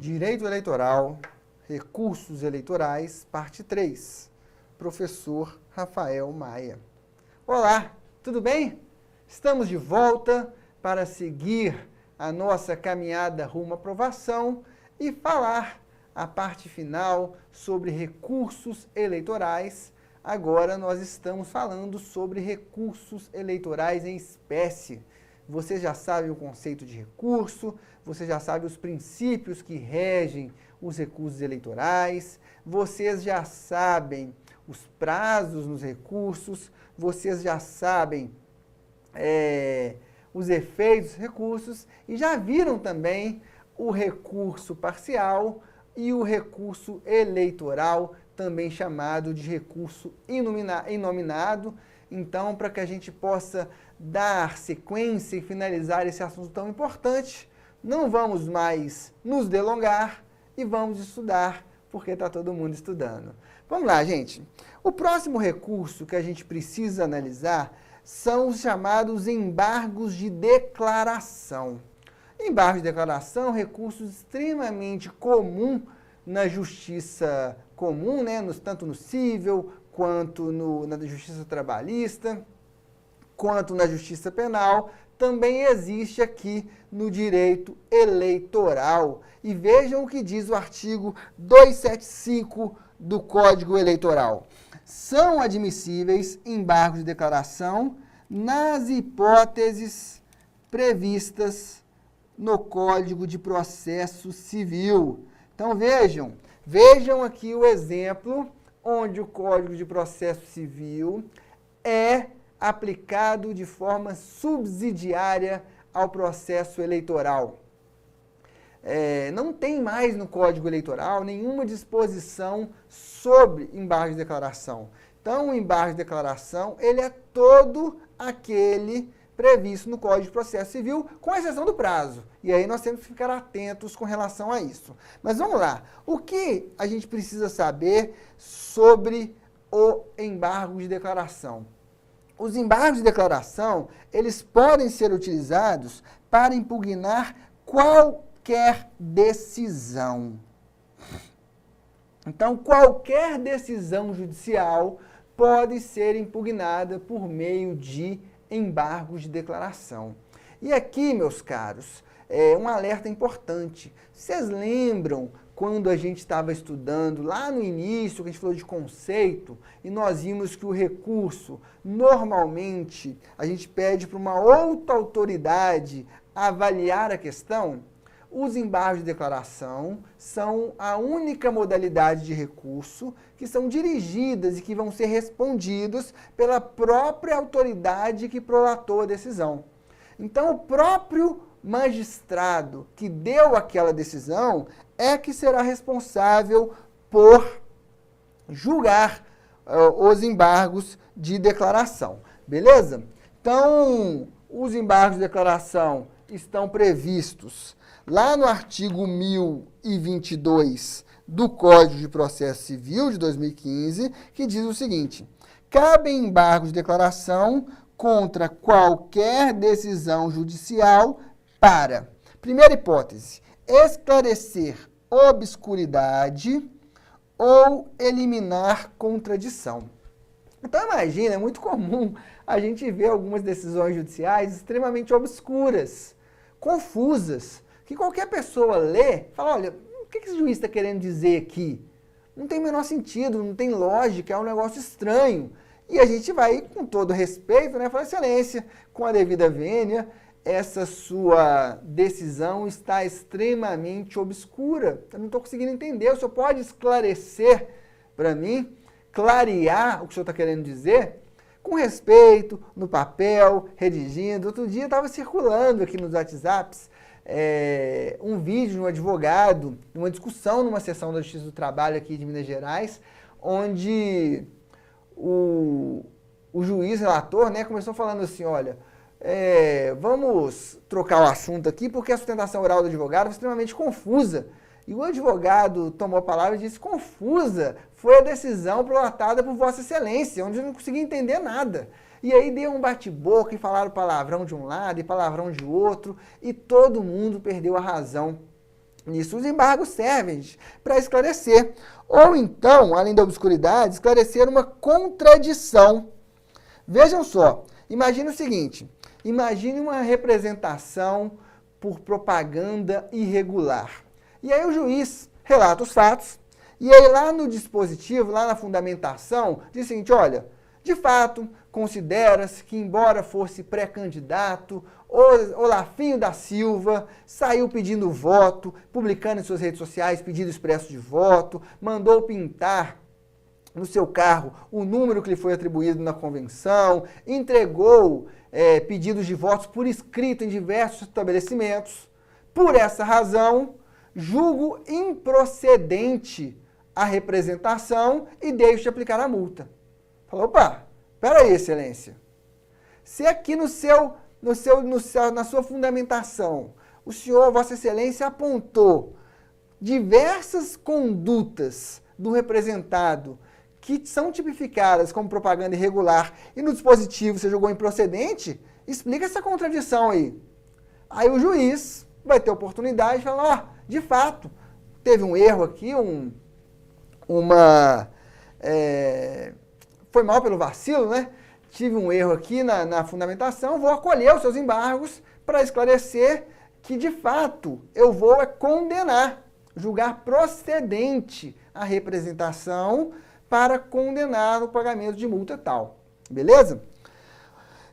Direito Eleitoral, Recursos Eleitorais, parte 3. Professor Rafael Maia. Olá, tudo bem? Estamos de volta para seguir a nossa caminhada rumo à aprovação e falar a parte final sobre recursos eleitorais. Agora nós estamos falando sobre recursos eleitorais em espécie. Você já sabe o conceito de recurso, você já sabe os princípios que regem os recursos eleitorais, vocês já sabem os prazos nos recursos, vocês já sabem os efeitos dos recursos e já viram também o recurso parcial e o recurso eleitoral, também chamado de recurso inominado. Então, para que a gente possa dar sequência e finalizar esse assunto tão importante, não vamos mais nos delongar e vamos estudar, porque está todo mundo estudando. Vamos lá, gente. O próximo recurso que a gente precisa analisar são os chamados embargos de declaração. Embargos de declaração, recurso extremamente comum na justiça comum, né? Tanto no cível, quanto na justiça trabalhista, quanto na justiça penal, também existe aqui no direito eleitoral. E vejam o que diz o artigo 275 do Código Eleitoral. São admissíveis embargos de declaração nas hipóteses previstas no Código de Processo Civil. Então vejam aqui o exemplo onde o Código de Processo Civil é aplicado de forma subsidiária ao processo eleitoral. Não tem mais no Código Eleitoral nenhuma disposição sobre embargo de declaração. Então, o embargo de declaração, ele é todo aquele previsto no Código de Processo Civil, com exceção do prazo. E aí nós temos que ficar atentos com relação a isso. Mas vamos lá. O que a gente precisa saber sobre o embargo de declaração? Os embargos de declaração, eles podem ser utilizados para impugnar qualquer decisão. Então, qualquer decisão judicial pode ser impugnada por meio de embargos de declaração. E aqui, meus caros, um alerta importante. Vocês lembram quando a gente estava estudando lá no início, que a gente falou de conceito, e nós vimos que o recurso, normalmente, a gente pede para uma outra autoridade avaliar a questão? Os embargos de declaração são a única modalidade de recurso que são dirigidas e que vão ser respondidos pela própria autoridade que prolatou a decisão. Então, o próprio magistrado que deu aquela decisão é que será responsável por julgar os embargos de declaração. Beleza? Então, os embargos de declaração estão previstos lá no artigo 1022 do Código de Processo Civil de 2015, que diz o seguinte: cabem embargos de declaração contra qualquer decisão judicial para, primeira hipótese, esclarecer obscuridade ou eliminar contradição. Então imagina, é muito comum a gente ver algumas decisões judiciais extremamente obscuras, confusas, que qualquer pessoa lê e fala, olha, o que esse juiz está querendo dizer aqui? Não tem o menor sentido, não tem lógica, é um negócio estranho. E a gente vai, com todo respeito, né, falar, excelência, com a devida vênia, essa sua decisão está extremamente obscura. Eu não estou conseguindo entender. O senhor pode esclarecer para mim, clarear o que o senhor está querendo dizer? Com respeito, no papel, redigindo. Outro dia estava circulando aqui nos WhatsApps um vídeo de um advogado, uma discussão numa sessão da Justiça do Trabalho aqui de Minas Gerais, onde o juiz relator, né, começou falando assim, olha, vamos trocar o assunto aqui porque a sustentação oral do advogado foi extremamente confusa. E o advogado tomou a palavra e disse, confusa foi a decisão prolatada por Vossa Excelência, onde eu não consegui entender nada. E aí deu um bate-boca e falaram palavrão de um lado e palavrão de outro, e todo mundo perdeu a razão. Nisso os embargos servem para esclarecer. Ou então, além da obscuridade, esclarecer uma contradição. Vejam só, imagine o seguinte, imagine uma representação por propaganda irregular. E aí o juiz relata os fatos, e aí lá no dispositivo, lá na fundamentação, diz o seguinte, olha, de fato, considera-se que, embora fosse pré-candidato, Olafinho da Silva saiu pedindo voto, publicando em suas redes sociais pedido expresso de voto, mandou pintar no seu carro o número que lhe foi atribuído na convenção, entregou pedidos de votos por escrito em diversos estabelecimentos. Por essa razão, julgo improcedente a representação e deixo de aplicar a multa. Falou, opa, peraí, excelência. Se aqui na sua fundamentação, o senhor, vossa excelência, apontou diversas condutas do representado que são tipificadas como propaganda irregular e no dispositivo você julgou improcedente, explica essa contradição aí. Aí o juiz vai ter oportunidade de falar, ó, de fato, teve um erro aqui, foi mal pelo vacilo, né? Tive um erro aqui na fundamentação, vou acolher os seus embargos para esclarecer que, de fato, eu vou condenar, julgar procedente a representação para condenar o pagamento de multa tal. Beleza?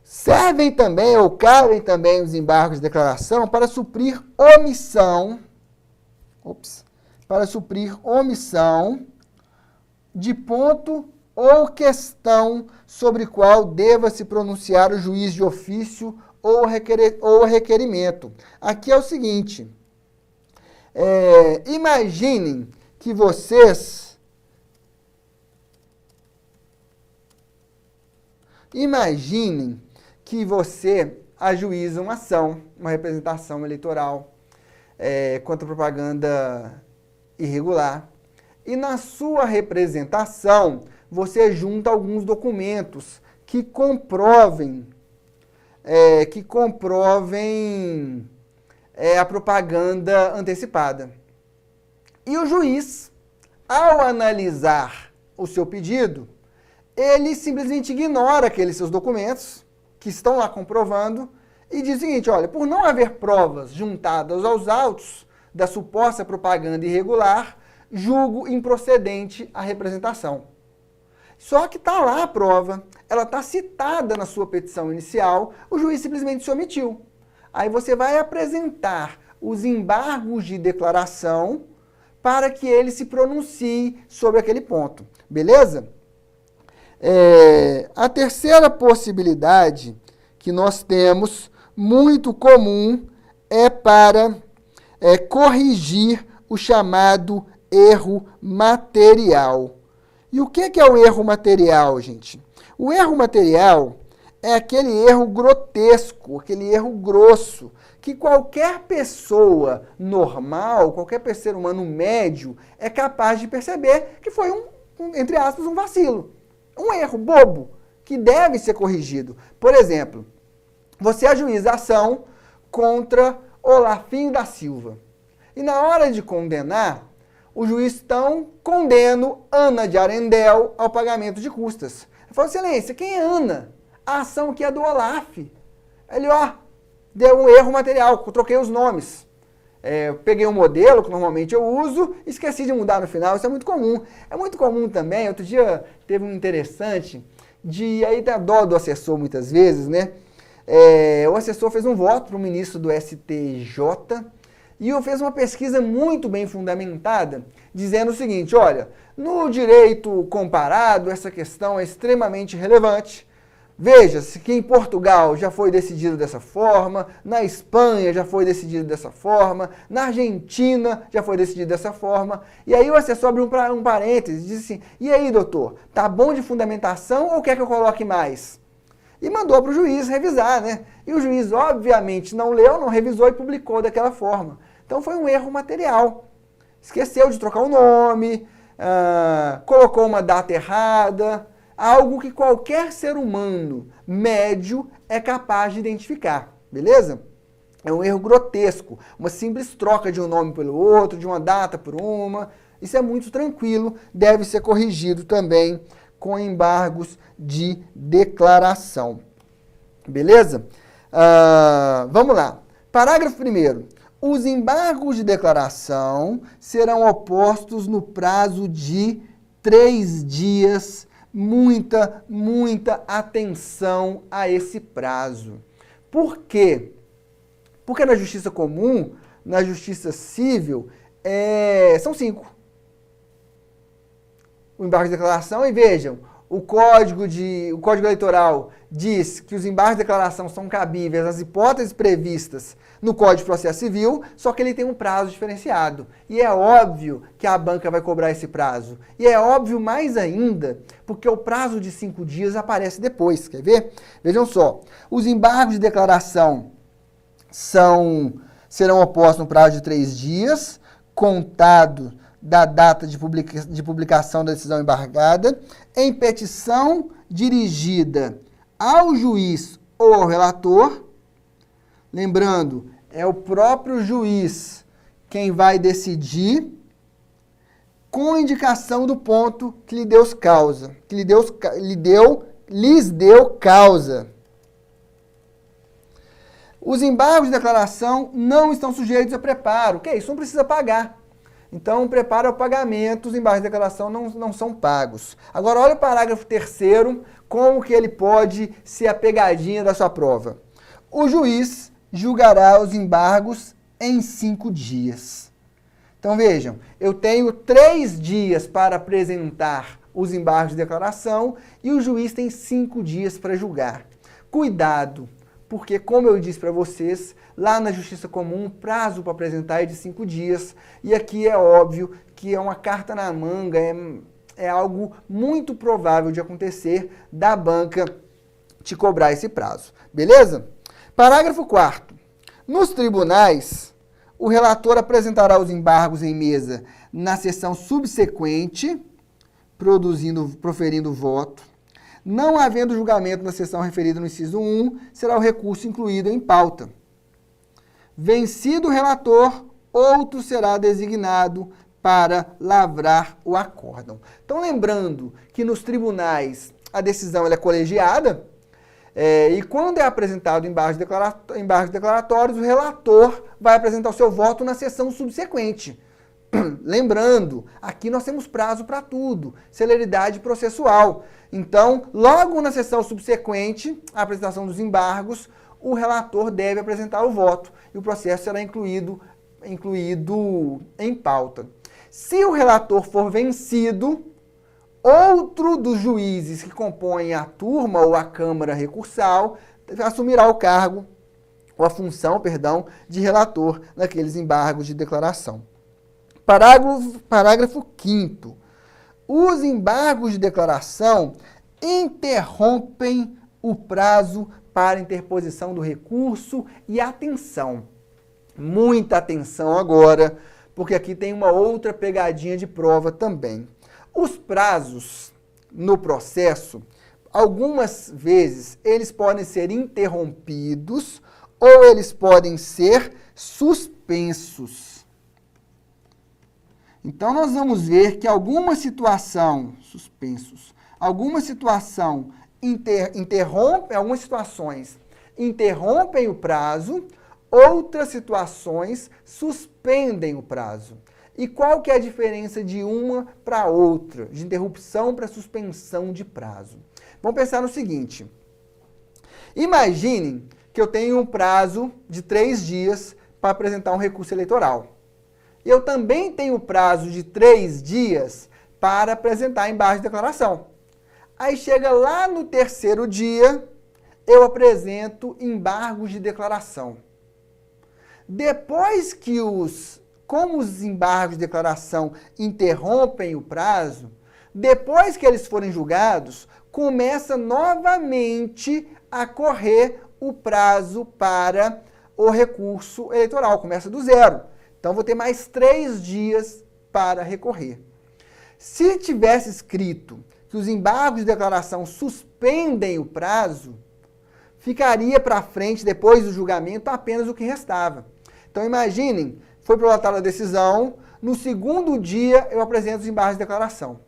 Servem também, ou cabem também os embargos de declaração para suprir omissão, de ponto ou questão sobre qual deva se pronunciar o juiz de ofício ou requerimento. Aqui é o seguinte, imaginem que vocês ajuiza uma ação, uma representação eleitoral contra propaganda irregular. E na sua representação, você junta alguns documentos que comprovem a propaganda antecipada. E o juiz, ao analisar o seu pedido, ele simplesmente ignora aqueles seus documentos que estão lá comprovando e diz o seguinte, olha, por não haver provas juntadas aos autos da suposta propaganda irregular, julgo improcedente a representação. Só que está lá a prova, ela está citada na sua petição inicial, o juiz simplesmente se omitiu. Aí você vai apresentar os embargos de declaração para que ele se pronuncie sobre aquele ponto. Beleza? A terceira possibilidade que nós temos, muito comum, é para corrigir o chamado erro material. E o que é o erro material, gente? O erro material é aquele erro grotesco, aquele erro grosso, que qualquer pessoa normal, qualquer ser humano médio, é capaz de perceber que foi entre aspas, um vacilo. Um erro bobo, que deve ser corrigido. Por exemplo, você ajuiza a ação contra Olafinho da Silva. E na hora de condenar, o juiz condena Ana de Arendel ao pagamento de custas. Ele falou, excelência, quem é Ana? A ação aqui é do Olaf. Ele, deu um erro material, troquei os nomes. Eu peguei um modelo que normalmente eu uso, esqueci de mudar no final, isso é muito comum. É muito comum também, outro dia teve um interessante, aí dá dó do assessor muitas vezes, né? O assessor fez um voto para o ministro do STJ e fez uma pesquisa muito bem fundamentada, dizendo o seguinte, olha, no direito comparado, essa questão é extremamente relevante. Veja-se que em Portugal já foi decidido dessa forma, na Espanha já foi decidido dessa forma, na Argentina já foi decidido dessa forma. E aí o assessor abriu um parênteses e disse assim, e aí, doutor, tá bom de fundamentação ou quer que eu coloque mais? E mandou para o juiz revisar, né? E o juiz, obviamente, não leu, não revisou e publicou daquela forma. Então foi um erro material. Esqueceu de trocar o nome, colocou uma data errada, algo que qualquer ser humano médio é capaz de identificar, beleza? É um erro grotesco, uma simples troca de um nome pelo outro, de uma data por uma. Isso é muito tranquilo, deve ser corrigido também com embargos de declaração. Beleza? Vamos lá. Parágrafo 1º. Os embargos de declaração serão opostos no prazo de 3 dias. Muita atenção a esse prazo. Por quê? Porque na justiça comum, na justiça civil, são 5. O embargo de declaração, e vejam, o Código Eleitoral diz que os embargos de declaração são cabíveis às hipóteses previstas no Código de Processo Civil, só que ele tem um prazo diferenciado. E é óbvio que a banca vai cobrar esse prazo. E é óbvio mais ainda, porque o prazo de 5 dias aparece depois. Quer ver? Vejam só. Os embargos de declaração serão opostos no prazo de 3 dias, contado da data de publicação da decisão embargada, em petição dirigida ao juiz ou ao relator. Lembrando, é o próprio juiz quem vai decidir, com indicação do ponto que lhe deu causa, lhes deu causa. Os embargos de declaração não estão sujeitos a preparo. O que é isso? Não precisa pagar. Então, preparo ao pagamento, os embargos de declaração não são pagos. Agora, olha o parágrafo 3º, como que ele pode ser a pegadinha da sua prova. O juiz julgará os embargos em 5 dias. Então, vejam, eu tenho 3 dias para apresentar os embargos de declaração e o juiz tem 5 dias para julgar. Cuidado! Porque, como eu disse para vocês, lá na Justiça Comum, o prazo para apresentar é de 5 dias. E aqui é óbvio que é uma carta na manga, é algo muito provável de acontecer da banca te cobrar esse prazo. Beleza? Parágrafo 4º. Nos tribunais, o relator apresentará os embargos em mesa na sessão subsequente, proferindo voto. Não havendo julgamento na sessão referida no inciso 1, será o recurso incluído em pauta. Vencido o relator, outro será designado para lavrar o acórdão. Então, lembrando que nos tribunais a decisão é colegiada, e quando é apresentado embargos declaratórios, o relator vai apresentar o seu voto na sessão subsequente. Lembrando, aqui nós temos prazo para tudo, celeridade processual. Então, logo na sessão subsequente à apresentação dos embargos, o relator deve apresentar o voto e o processo será incluído em pauta. Se o relator for vencido, outro dos juízes que compõem a turma ou a câmara recursal assumirá o cargo, ou a função, de relator naqueles embargos de declaração. Parágrafo 5º. Os embargos de declaração interrompem o prazo para interposição do recurso e atenção. Muita atenção agora, porque aqui tem uma outra pegadinha de prova também. Os prazos no processo, algumas vezes, eles podem ser interrompidos ou eles podem ser suspensos. Então, nós vamos ver que alguma situação, algumas situações interrompem o prazo, outras situações suspendem o prazo. E qual que é a diferença de uma para outra, de interrupção para suspensão de prazo? Vamos pensar no seguinte. Imaginem que eu tenho um prazo de 3 dias para apresentar um recurso eleitoral. Eu também tenho prazo de 3 dias para apresentar embargos de declaração. Aí chega lá no 3º dia, eu apresento embargos de declaração. Depois que como os embargos de declaração interrompem o prazo, depois que eles forem julgados, começa novamente a correr o prazo para o recurso eleitoral, começa do zero. Então, vou ter mais 3 dias para recorrer. Se tivesse escrito que os embargos de declaração suspendem o prazo, ficaria para frente, depois do julgamento, apenas o que restava. Então, imaginem, foi prolatada a decisão, no segundo dia eu apresento os embargos de declaração.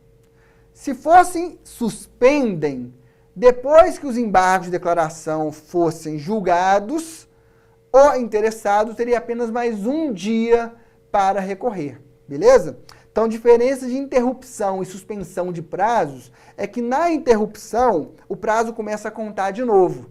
Se fossem suspendem, depois que os embargos de declaração fossem julgados, o interessado teria apenas mais um dia para recorrer, beleza? Então, diferença de interrupção e suspensão de prazos é que na interrupção o prazo começa a contar de novo,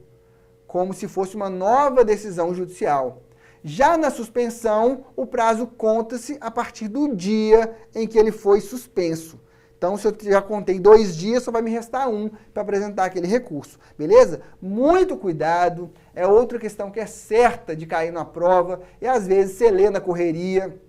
como se fosse uma nova decisão judicial. Já na suspensão, o prazo conta-se a partir do dia em que ele foi suspenso. Então, se eu já contei 2 dias, só vai me restar 1 para apresentar aquele recurso, beleza? Muito cuidado, é outra questão que é certa de cair na prova, e às vezes você lê na correria,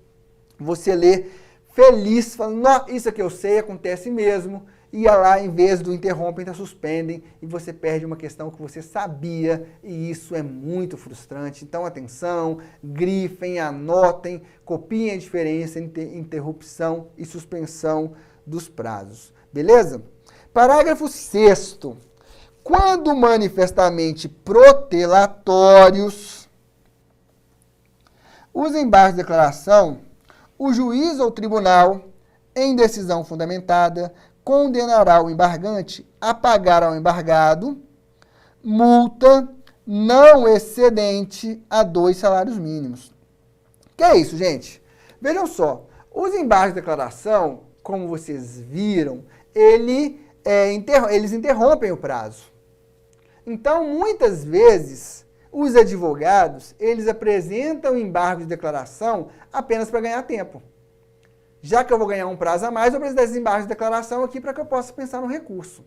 você lê feliz, falando, isso aqui eu sei, acontece mesmo, e lá, em vez do interrompem, tá suspendem, e você perde uma questão que você sabia, e isso é muito frustrante. Então, atenção, grifem, anotem, copiem a diferença entre interrupção e suspensão dos prazos, beleza? Parágrafo 6º. Quando manifestamente protelatórios, os embargos de declaração, o juiz ou tribunal, em decisão fundamentada, condenará o embargante a pagar ao embargado multa não excedente a 2 salários mínimos. Que é isso, gente? Vejam só, os embargos de declaração, como vocês viram, eles interrompem o prazo. Então, muitas vezes, os advogados, eles apresentam embargo de declaração apenas para ganhar tempo. Já que eu vou ganhar um prazo a mais, eu vou apresentar esses embargos de declaração aqui para que eu possa pensar no recurso.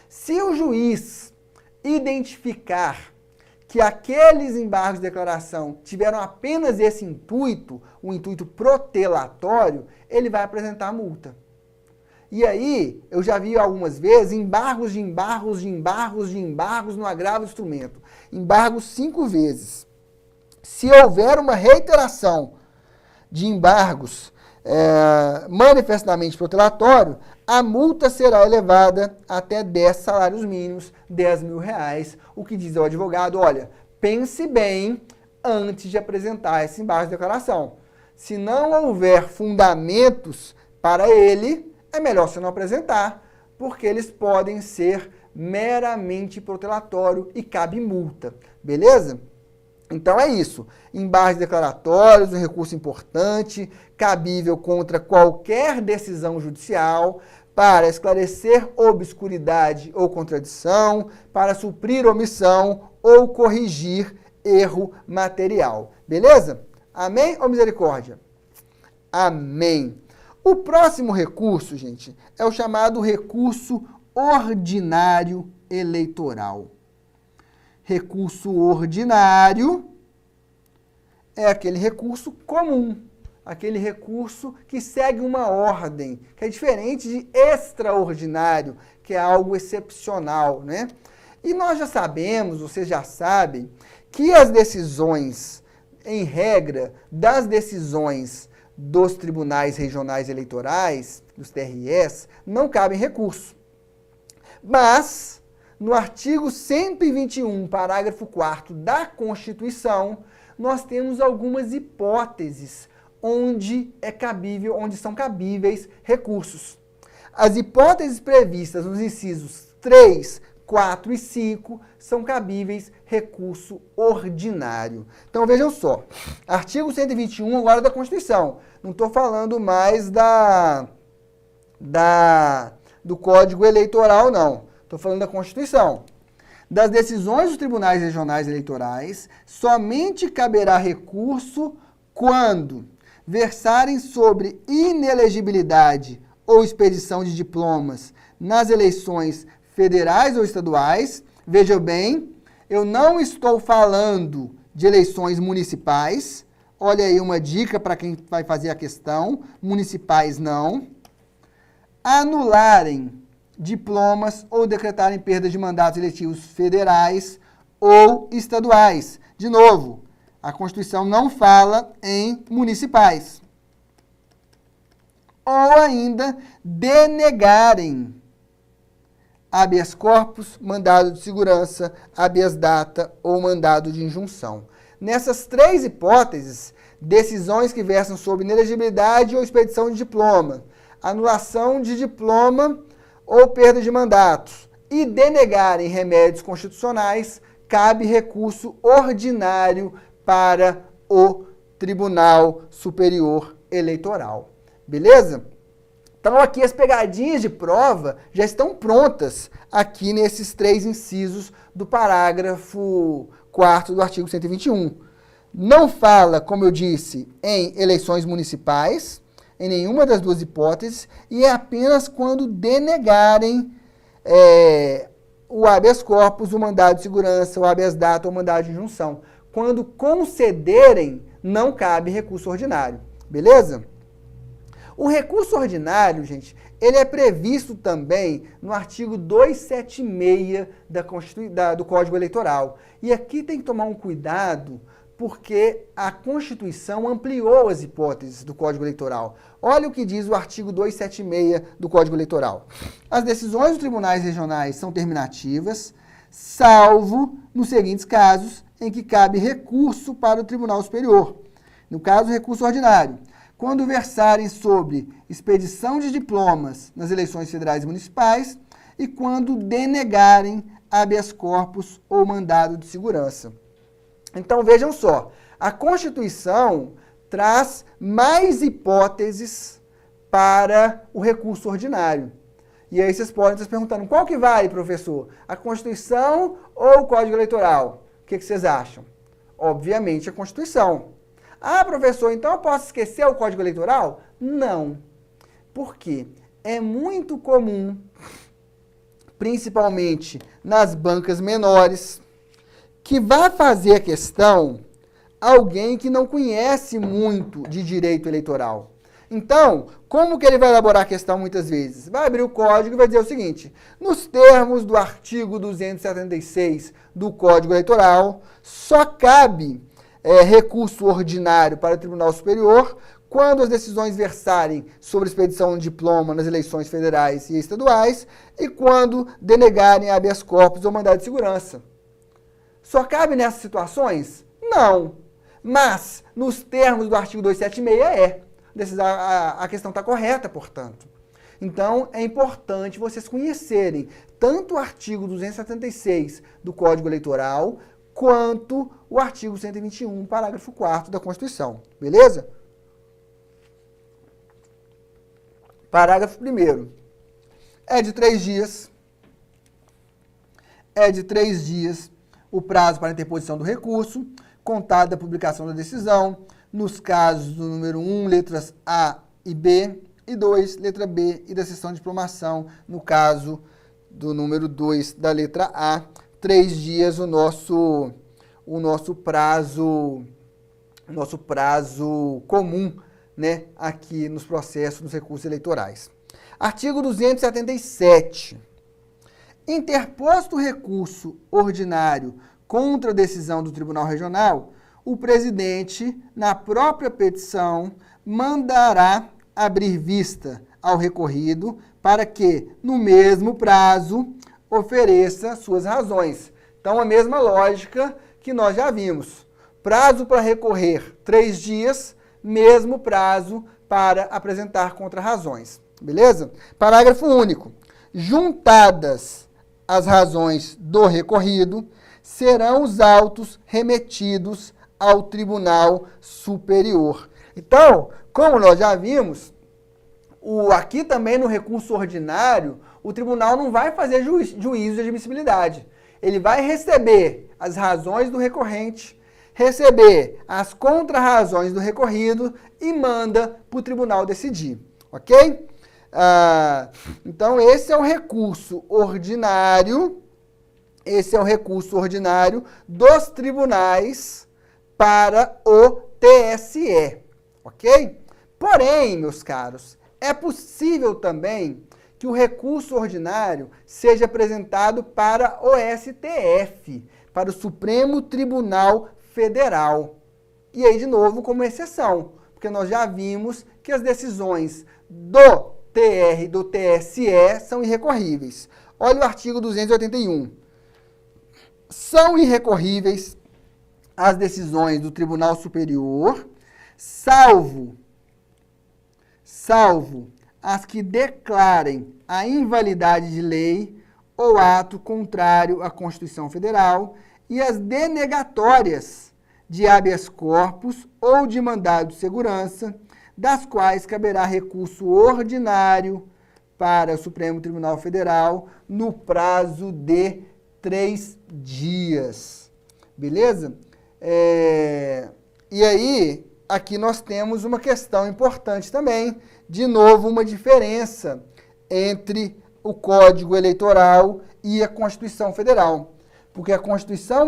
Se o juiz identificar que aqueles embargos de declaração tiveram apenas esse intuito, o intuito protelatório, ele vai apresentar a multa. E aí, eu já vi algumas vezes embargos no agravo do instrumento. Embargos 5 vezes. Se houver uma reiteração de embargos manifestamente protelatório, a multa será elevada até 10 salários mínimos, R$10.000, o que diz ao advogado, olha, pense bem antes de apresentar esse embargo de declaração. Se não houver fundamentos para ele, é melhor você não apresentar, porque eles podem ser meramente protelatório e cabe multa, beleza? Então é isso, embargos declaratórios, um recurso importante, cabível contra qualquer decisão judicial, para esclarecer obscuridade ou contradição, para suprir omissão ou corrigir erro material. Beleza? Amém ou misericórdia? Amém. O próximo recurso, gente, é o chamado recurso ordinário eleitoral. Recurso ordinário é aquele recurso comum, aquele recurso que segue uma ordem, que é diferente de extraordinário, que é algo excepcional, né? E nós já sabemos, vocês já sabem, que as decisões, em regra, das decisões dos tribunais regionais eleitorais, dos TREs, não cabem recurso. Mas, no artigo 121, parágrafo 4º da Constituição, nós temos algumas hipóteses onde são cabíveis recursos. As hipóteses previstas nos incisos 3, 4 e 5 são cabíveis recurso ordinário. Então vejam só, artigo 121 agora da Constituição. Não estou falando mais do Código Eleitoral, não. Estou falando da Constituição. Das decisões dos tribunais regionais eleitorais, somente caberá recurso quando versarem sobre inelegibilidade ou expedição de diplomas nas eleições federais ou estaduais. Veja bem, eu não estou falando de eleições municipais. Olha aí uma dica para quem vai fazer a questão. Municipais não. Anularem diplomas ou decretarem perda de mandatos eletivos federais ou estaduais. De novo, a Constituição não fala em municipais. Ou ainda denegarem habeas corpus, mandado de segurança, habeas data ou mandado de injunção. Nessas três hipóteses, decisões que versam sobre inelegibilidade ou expedição de diploma, anulação de diploma ou perda de mandatos e denegarem remédios constitucionais, cabe recurso ordinário para o Tribunal Superior Eleitoral. Beleza? Então, aqui as pegadinhas de prova já estão prontas aqui nesses três incisos do parágrafo 4º do artigo 121. Não fala, como eu disse, em eleições municipais, em nenhuma das duas hipóteses, e é apenas quando denegarem o habeas corpus, o mandado de segurança, o habeas data ou o mandado de injunção. Quando concederem, não cabe recurso ordinário. Beleza? O recurso ordinário, gente, ele é previsto também no artigo 276 do Código Eleitoral. E aqui tem que tomar um cuidado, porque a Constituição ampliou as hipóteses do Código Eleitoral. Olha o que diz o artigo 276 do Código Eleitoral. As decisões dos tribunais regionais são terminativas, salvo nos seguintes casos em que cabe recurso para o Tribunal Superior. No caso, recurso ordinário. Quando versarem sobre expedição de diplomas nas eleições federais e municipais e quando denegarem habeas corpus ou mandado de segurança. Então, vejam só, a Constituição traz mais hipóteses para o recurso ordinário. E aí vocês podem estar se perguntando, qual que vale, professor? A Constituição ou o Código Eleitoral? O que vocês acham? Obviamente, a Constituição. Ah, professor, então eu posso esquecer o Código Eleitoral? Não. Por quê? É muito comum, principalmente nas bancas menores, que vai fazer a questão alguém que não conhece muito de direito eleitoral. Então, como que ele vai elaborar a questão muitas vezes? Vai abrir o código e vai dizer o seguinte: nos termos do artigo 276 do Código Eleitoral, só cabe recurso ordinário para o Tribunal Superior quando as decisões versarem sobre expedição de diploma nas eleições federais e estaduais e quando denegarem habeas corpus ou mandado de segurança. Só cabe nessas situações? Não. Mas, nos termos do artigo 276, a questão está correta, portanto. Então, é importante vocês conhecerem tanto o artigo 276 do Código Eleitoral, quanto o artigo 121, parágrafo 4º da Constituição. Beleza? Parágrafo 1º. É de 3 dias. É de 3 dias o prazo para a interposição do recurso, contado da publicação da decisão, nos casos do número 1, letras A e B, e 2, letra B, e da sessão de diplomação, no caso do número 2, da letra A, 3 dias o nosso prazo comum, né, aqui nos processos, nos recursos eleitorais. Artigo 277. Interposto recurso ordinário contra a decisão do Tribunal Regional, o presidente, na própria petição, mandará abrir vista ao recorrido para que, no mesmo prazo, ofereça suas razões. Então, a mesma lógica que nós já vimos. Prazo para recorrer, 3 dias, mesmo prazo para apresentar contrarrazões. Beleza? Parágrafo único. Juntadas as razões do recorrido, serão os autos remetidos ao Tribunal Superior. Então, como nós já vimos, aqui também no recurso ordinário, o tribunal não vai fazer juízo de admissibilidade. Ele vai receber as razões do recorrente, receber as contrarrazões do recorrido e manda para o tribunal decidir. Ok? Então, esse é o recurso ordinário. Esse é o recurso ordinário dos tribunais para o TSE. Ok? Porém, meus caros, é possível também que o recurso ordinário seja apresentado para o STF, para o Supremo Tribunal Federal. E aí, de novo, como exceção, porque nós já vimos que as decisões do TSE são irrecorríveis. Olha o artigo 281. São irrecorríveis as decisões do Tribunal Superior, salvo as que declarem a invalidade de lei ou ato contrário à Constituição Federal e as denegatórias de habeas corpus ou de mandado de segurança, das quais caberá recurso ordinário para o Supremo Tribunal Federal no prazo de 3 dias. Beleza? E aí, aqui nós temos uma questão importante também, de novo, uma diferença entre o Código Eleitoral e a Constituição Federal. Porque a Constituição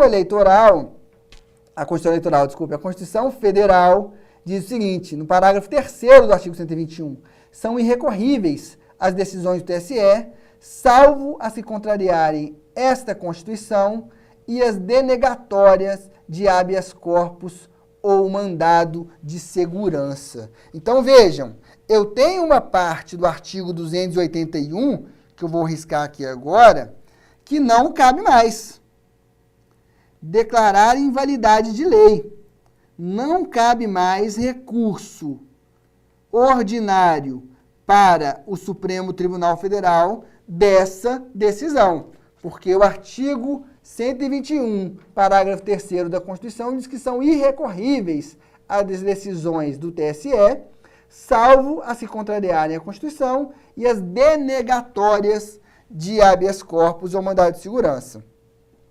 Federal diz o seguinte, no parágrafo 3º do artigo 121, são irrecorríveis as decisões do TSE, salvo as que contrariarem esta Constituição e as denegatórias de habeas corpus ou mandado de segurança. Então, vejam, eu tenho uma parte do artigo 281, que eu vou riscar aqui agora, que não cabe mais. Declarar invalidade de lei. Não cabe mais recurso ordinário para o Supremo Tribunal Federal dessa decisão, porque o artigo 121, parágrafo 3º da Constituição, diz que são irrecorríveis as decisões do TSE, salvo as que contrariarem a Constituição e as denegatórias de habeas corpus ou mandado de segurança.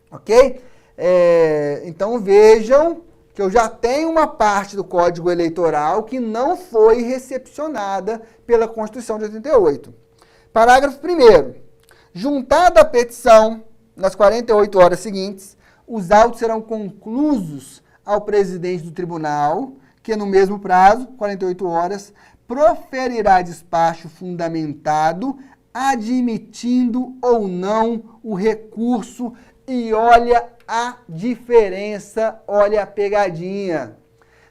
Ok? Então vejam que eu já tenho uma parte do Código Eleitoral que não foi recepcionada pela Constituição de 88. Parágrafo 1º. Juntada a petição, nas 48 horas seguintes, os autos serão conclusos ao presidente do tribunal, que no mesmo prazo, 48 horas, proferirá despacho fundamentado, admitindo ou não o recurso. E olha a diferença, olha a pegadinha.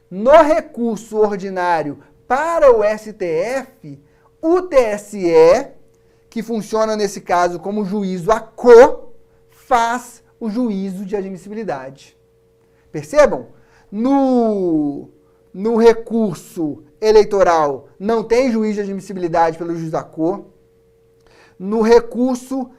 No recurso ordinário para o STF, o TSE, que funciona nesse caso como juízo à cor, faz o juízo de admissibilidade. Percebam? No recurso eleitoral não tem juízo de admissibilidade pelo juízo à cor. No recurso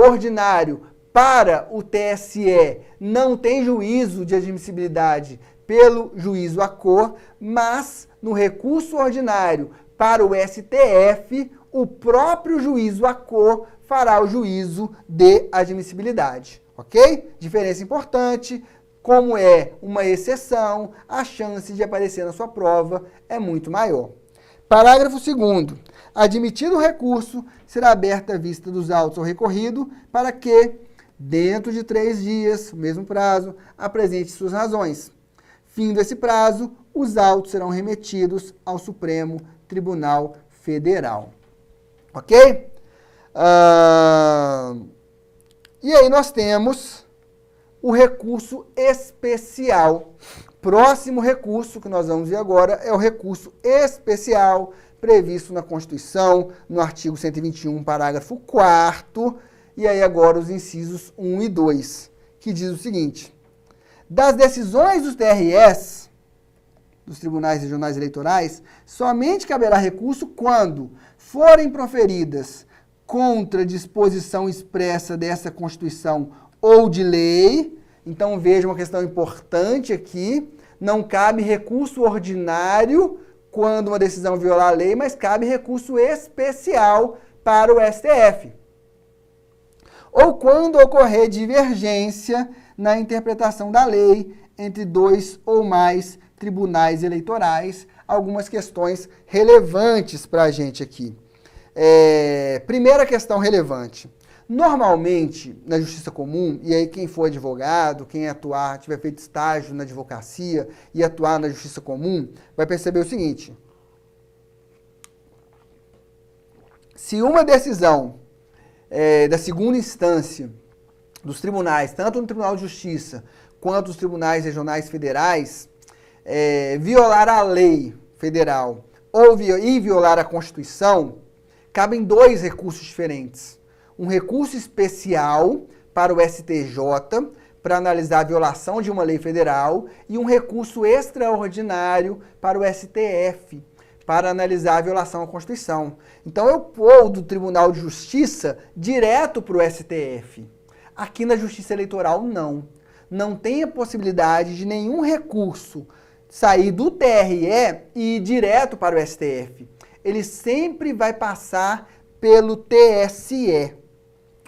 ordinário para o TSE não tem juízo de admissibilidade pelo juízo à cor, mas no recurso ordinário para o STF, o próprio juízo à cor fará o juízo de admissibilidade, ok? Diferença importante, como é uma exceção, a chance de aparecer na sua prova é muito maior. Parágrafo 2º. Admitido o recurso, será aberta a vista dos autos ao recorrido para que, dentro de 3 dias, o mesmo prazo, apresente suas razões. Findo esse prazo, os autos serão remetidos ao Supremo Tribunal Federal. Ok? E aí nós temos o recurso especial. Próximo recurso que nós vamos ver agora é o recurso especial previsto na Constituição, no artigo 121, parágrafo 4º, e aí agora os incisos 1 e 2, que diz o seguinte: das decisões dos TREs, dos Tribunais Regionais Eleitorais, somente caberá recurso quando forem proferidas contra disposição expressa dessa Constituição ou de lei. Então veja uma questão importante aqui, não cabe recurso ordinário quando uma decisão violar a lei, mas cabe recurso especial para o STF. Ou quando ocorrer divergência na interpretação da lei entre 2 ou mais tribunais eleitorais, algumas questões relevantes para a gente aqui. Primeira questão relevante. Normalmente, na justiça comum, e aí quem for advogado, quem atuar, tiver feito estágio na advocacia e atuar na justiça comum, vai perceber o seguinte: se uma decisão da segunda instância dos tribunais, tanto no Tribunal de Justiça quanto nos tribunais regionais federais, violar a lei federal e violar a Constituição, cabem 2 recursos diferentes. um recurso especial para o STJ, para analisar a violação de uma lei federal, e um recurso extraordinário para o STF, para analisar a violação à Constituição. Então eu vou do Tribunal de Justiça direto para o STF. Aqui na Justiça Eleitoral, não. Não tem a possibilidade de nenhum recurso sair do TRE e ir direto para o STF. Ele sempre vai passar pelo TSE,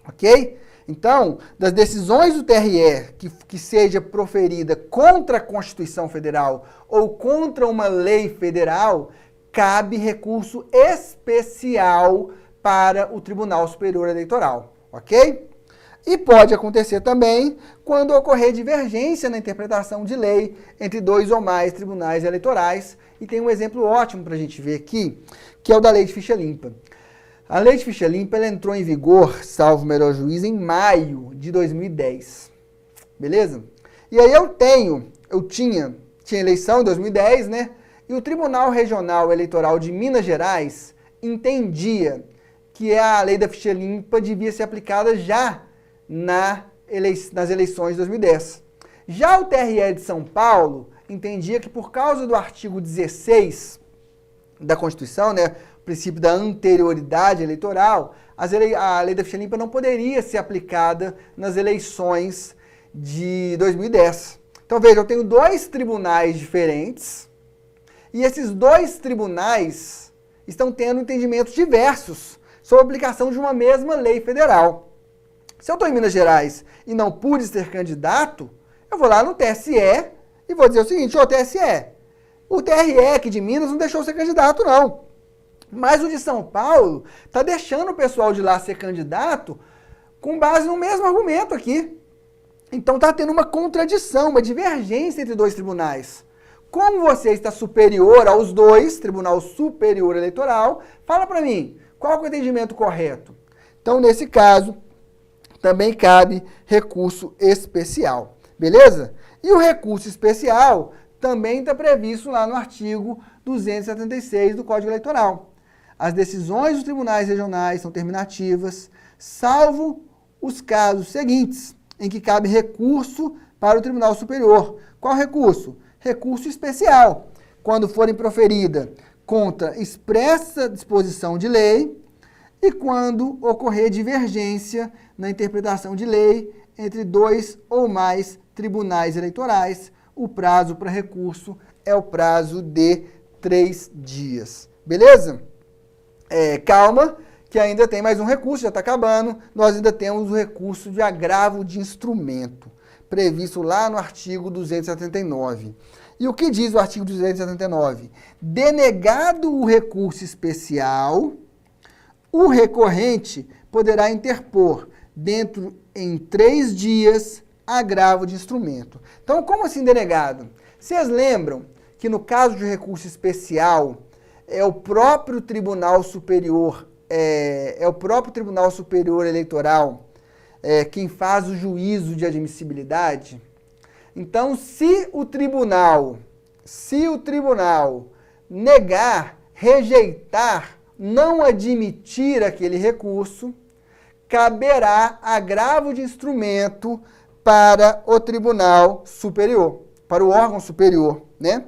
ok? Então, das decisões do TRE que seja proferida contra a Constituição Federal ou contra uma lei federal, cabe recurso especial para o Tribunal Superior Eleitoral, ok? E pode acontecer também quando ocorrer divergência na interpretação de lei entre dois ou mais tribunais eleitorais. E tem um exemplo ótimo para a gente ver aqui, que é o da Lei de Ficha Limpa. A Lei de Ficha Limpa ela entrou em vigor, salvo o melhor juízo, em maio de 2010. Beleza? E aí tinha eleição em 2010, né? E o Tribunal Regional Eleitoral de Minas Gerais entendia que a Lei da Ficha Limpa devia ser aplicada já nas eleições de 2010. Já o TRE de São Paulo entendia que por causa do artigo 16 da Constituição, né, o princípio da anterioridade eleitoral, a Lei da Ficha Limpa não poderia ser aplicada nas eleições de 2010. Então veja, eu tenho dois tribunais diferentes e esses dois tribunais estão tendo entendimentos diversos sobre a aplicação de uma mesma lei federal. Se eu estou em Minas Gerais e não pude ser candidato, eu vou lá no TSE e vou dizer o seguinte: ô TSE, o TRE aqui de Minas não deixou ser candidato não, mas o de São Paulo está deixando o pessoal de lá ser candidato com base no mesmo argumento aqui. Então está tendo uma contradição, uma divergência entre dois tribunais. Como você está superior aos dois, Tribunal Superior Eleitoral, fala para mim, qual é o entendimento correto? Então, nesse caso, também cabe recurso especial, beleza? E o recurso especial também está previsto lá no artigo 276 do Código Eleitoral. As decisões dos tribunais regionais são terminativas, salvo os casos seguintes, em que cabe recurso para o Tribunal Superior. Qual recurso? Recurso especial, quando forem proferida contra expressa disposição de lei e quando ocorrer divergência na interpretação de lei entre dois ou mais tribunais eleitorais. O prazo para recurso é o prazo de 3 dias. Beleza? Calma, que ainda tem mais um recurso, já está acabando. Nós ainda temos o recurso de agravo de instrumento, previsto lá no artigo 279. E o que diz o artigo 279? Denegado o recurso especial, o recorrente poderá interpor em 3 dias agravo de instrumento. Então, como assim denegado? Vocês lembram que no caso de recurso especial, é o próprio Tribunal Superior, Eleitoral quem faz o juízo de admissibilidade? Então, se o tribunal negar, rejeitar, não admitir aquele recurso, caberá agravo de instrumento para o Tribunal Superior, para o órgão superior, né?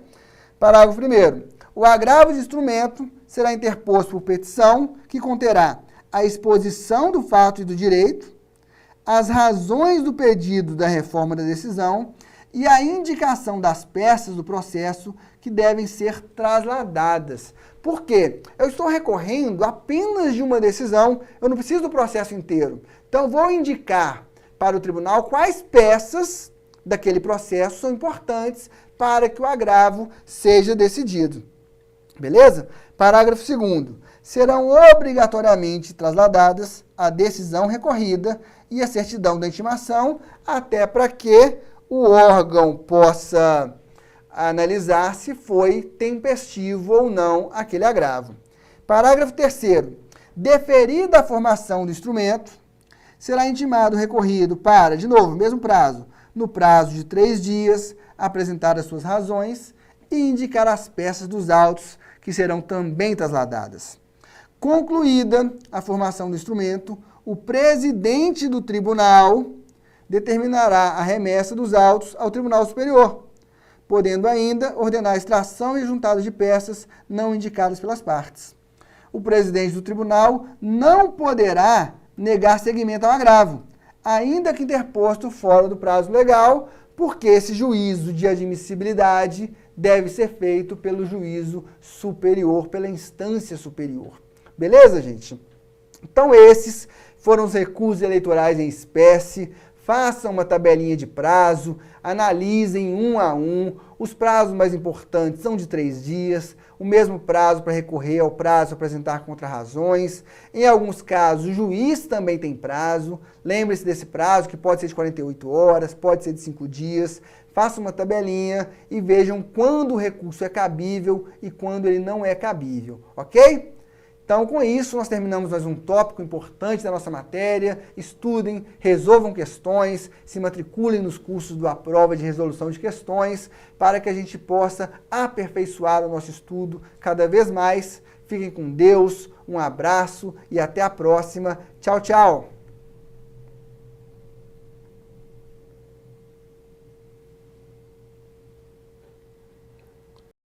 Parágrafo 1º. O agravo de instrumento será interposto por petição que conterá a exposição do fato e do direito, as razões do pedido da reforma da decisão e a indicação das peças do processo que devem ser trasladadas. Por quê? Eu estou recorrendo apenas de uma decisão, eu não preciso do processo inteiro. Então, vou indicar para o tribunal quais peças daquele processo são importantes para que o agravo seja decidido. Beleza? Parágrafo 2º. Serão obrigatoriamente trasladadas a decisão recorrida e a certidão da intimação, até para que o órgão possa analisar se foi tempestivo ou não aquele agravo. Parágrafo 3º. Deferida a formação do instrumento, será intimado o recorrido para, de novo, mesmo prazo, no prazo de 3 dias, apresentar as suas razões e indicar as peças dos autos que serão também trasladadas. Concluída a formação do instrumento, o presidente do tribunal determinará a remessa dos autos ao Tribunal Superior, podendo ainda ordenar a extração e juntada de peças não indicadas pelas partes. O presidente do tribunal não poderá negar seguimento ao agravo, ainda que interposto fora do prazo legal, porque esse juízo de admissibilidade deve ser feito pelo juízo superior, pela instância superior. Beleza, gente? Então esses foram os recursos eleitorais em espécie. Façam uma tabelinha de prazo, analisem um a um. Os prazos mais importantes são de 3 dias. O mesmo prazo para recorrer é o prazo para apresentar contrarrazões. Em alguns casos, o juiz também tem prazo. Lembre-se desse prazo, que pode ser de 48 horas, pode ser de 5 dias. Façam uma tabelinha e vejam quando o recurso é cabível e quando ele não é cabível, ok? Então, com isso, nós terminamos mais um tópico importante da nossa matéria. Estudem, resolvam questões, se matriculem nos cursos do Aprova de Resolução de Questões, para que a gente possa aperfeiçoar o nosso estudo cada vez mais. Fiquem com Deus, um abraço e até a próxima. Tchau, tchau!